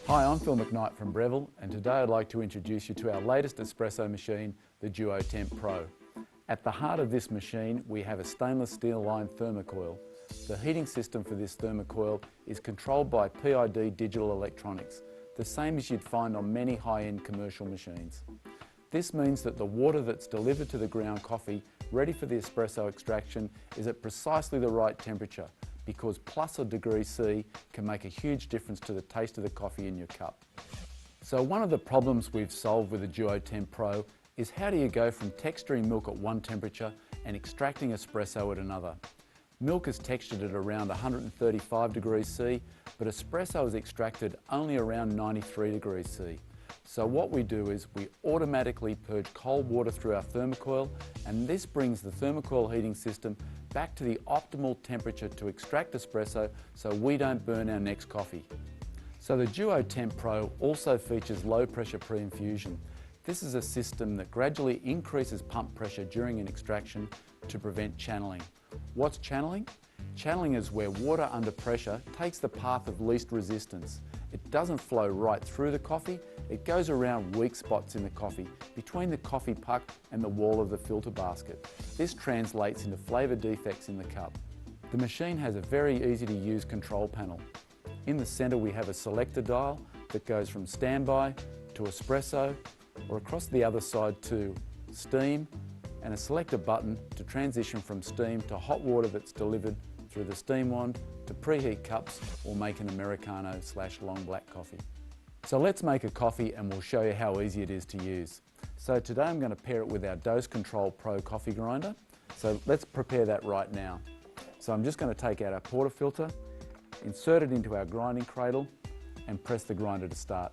Hi, I'm Phil McKnight from Breville, and today I'd like to introduce you to our latest espresso machine, the Temp Pro. At the heart of this machine, we have a stainless steel lined thermocoil. The heating system for this thermocoil is controlled by PID digital electronics, the same as you'd find on many high-end commercial machines. This means that the water that's delivered to the ground coffee, ready for the espresso extraction, is at precisely the right temperature, because plus a degree C can make a huge difference to the taste of the coffee in your cup. So one of the problems we've solved with the Temp Pro is how do you go from texturing milk at one temperature and extracting espresso at another. Milk is textured at around 135 degrees C, but espresso is extracted only around 93 degrees C. So what we do is we automatically purge cold water through our thermocoil, and this brings the thermocoil heating system back to the optimal temperature to extract espresso so we don't burn our next coffee. So the Temp Pro also features low pressure pre-infusion. This is a system that gradually increases pump pressure during an extraction to prevent channeling. What's channeling? Channeling is where water under pressure takes the path of least resistance. It doesn't flow right through the coffee, it goes around weak spots in the coffee, between the coffee puck and the wall of the filter basket. This translates into flavour defects in the cup. The machine has a very easy to use control panel. In the centre we have a selector dial that goes from standby to espresso, or across the other side to steam, and a selector button to transition from steam to hot water that's delivered through the steam wand to preheat cups or make an Americano/long black coffee. So let's make a coffee and we'll show you how easy it is to use. So today I'm going to pair it with our Dose Control Pro coffee grinder. So let's prepare that right now. So I'm just going to take out our portafilter, insert it into our grinding cradle and press the grinder to start.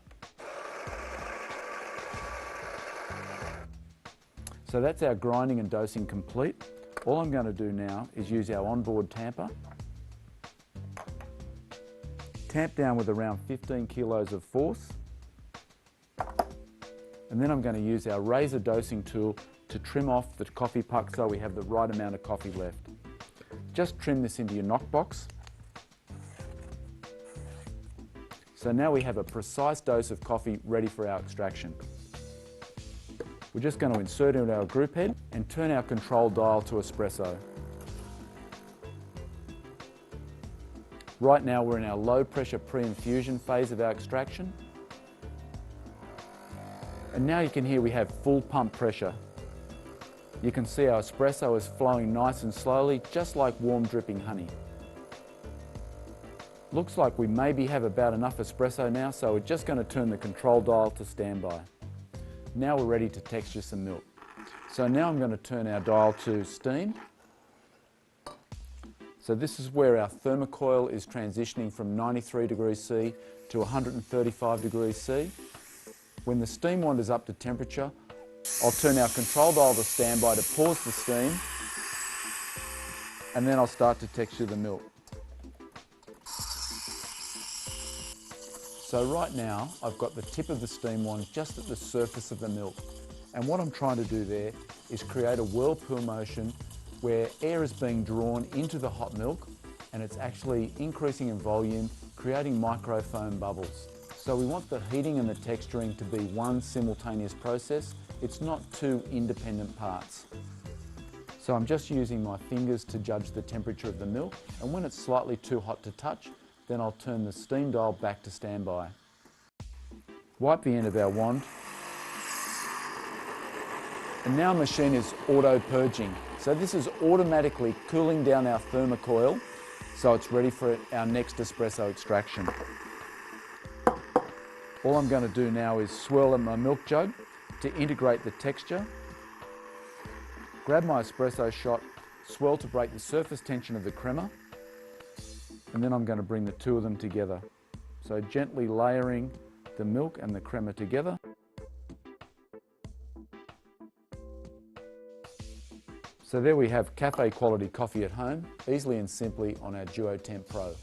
So that's our grinding and dosing complete. All I'm going to do now is use our onboard tamper. Tamp down with around 15 kilos of force. And then I'm going to use our razor dosing tool to trim off the coffee puck so we have the right amount of coffee left. Just trim this into your knockbox. So now we have a precise dose of coffee ready for our extraction. We're just going to insert it into our group head and turn our control dial to espresso. Right now we're in our low pressure pre-infusion phase of our extraction. And now you can hear we have full pump pressure. You can see our espresso is flowing nice and slowly, just like warm dripping honey. Looks like we maybe have about enough espresso now, so we're just going to turn the control dial to standby. Now we're ready to texture some milk. So now I'm going to turn our dial to steam. So this is where our thermocoil is transitioning from 93 degrees C to 135 degrees C. When the steam wand is up to temperature, I'll turn our control dial to standby to pause the steam, and then I'll start to texture the milk. So right now, I've got the tip of the steam wand just at the surface of the milk. And what I'm trying to do there is create a whirlpool motion where air is being drawn into the hot milk and it's actually increasing in volume, creating microfoam bubbles. So we want the heating and the texturing to be one simultaneous process. It's not two independent parts. So I'm just using my fingers to judge the temperature of the milk, and when it's slightly too hot to touch, then I'll turn the steam dial back to standby. Wipe the end of our wand. And now our machine is auto-purging. So this is automatically cooling down our thermocoil so it's ready for our next espresso extraction. All I'm going to do now is swirl in my milk jug to integrate the texture. Grab my espresso shot, swirl to break the surface tension of the crema, and then I'm going to bring the two of them together. So gently layering the milk and the crema together. So there we have cafe quality coffee at home, easily and simply on our Temp Pro.